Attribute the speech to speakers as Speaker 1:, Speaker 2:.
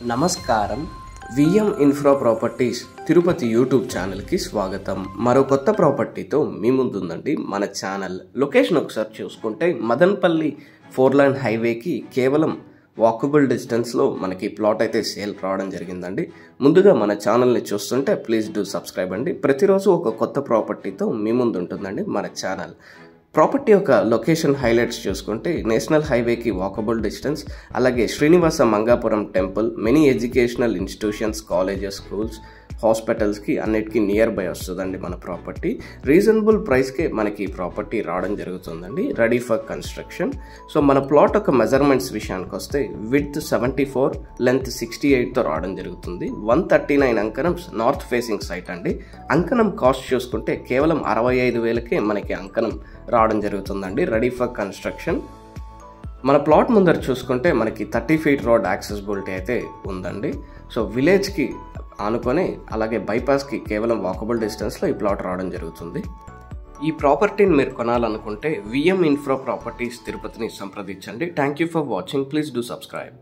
Speaker 1: నమస్కారం. VM infra properties Tirupati YouTube ఛానల్కి స్వాగతం. మరో కొత్త ప్రాపర్టీతో మీ ముందుందండి మన ఛానల్. లొకేషన్ ఒకసారి చూసుకుంటే మదనపల్లి 4 లైన్ హైవేకి కేవలం వాకబుల్ డిస్టెన్స్లో మనకి ప్లాట్ అయితే సేల్ రావడం జరిగిందండి. ముందుగా మన ఛానల్ని చూస్తుంటే ప్లీజ్ డూ సబ్స్క్రైబ్ అండి. ప్రతిరోజు ఒక కొత్త ప్రాపర్టీతో మీ ముందు ఉంటుందండి మన ఛానల్. ప్రాపర్టీ యొక్క లొకేషన్ హైలైట్స్ చూసుకుంటే నేషనల్ హైవేకి వాకబుల్ డిస్టెన్స్, అలాగే Srinivasa Mangapuram temple, many educational institutions, colleges, schools, హాస్పిటల్స్కి అన్నిటికీ నియర్ బై వస్తుందండి మన ప్రాపర్టీ. రీజనబుల్ ప్రైస్కే మనకి ఈ ప్రాపర్టీ రావడం జరుగుతుందండి, రెడీ ఫర్ కన్స్ట్రక్షన్. సో మన ప్లాట్ యొక్క మెజర్మెంట్స్ విషయానికి వస్తే విడ్త్ 74, లెంత్ 68తో రావడం జరుగుతుంది. 139 అంకణమ్స్ నార్త్ ఫేసింగ్ సైట్ అండి. అంకణం కాస్ట్ చూసుకుంటే కేవలం 65,000కే మనకి అంకణం రావడం జరుగుతుందండి, రెడీ ఫర్ కన్స్ట్రక్షన్. మన ప్లాట్ ముందర చూసుకుంటే మనకి 30 ఫీట్ రోడ్ యాక్సెసిబిలిటీ అయితే ఉందండి. సో విలేజ్కి ఆనుకొని అలాగే బైపాస్కి కేవలం వాకబుల్ డిస్టెన్స్లో ఈ ప్లాట్ రావడం జరుగుతుంది. ఈ ప్రాపర్టీని మీరు కొనాలనుకుంటే విఎం ఇన్ఫ్రా ప్రాపర్టీస్ తిరుపతిని సంప్రదించండి. Thank you for watching. Please do subscribe.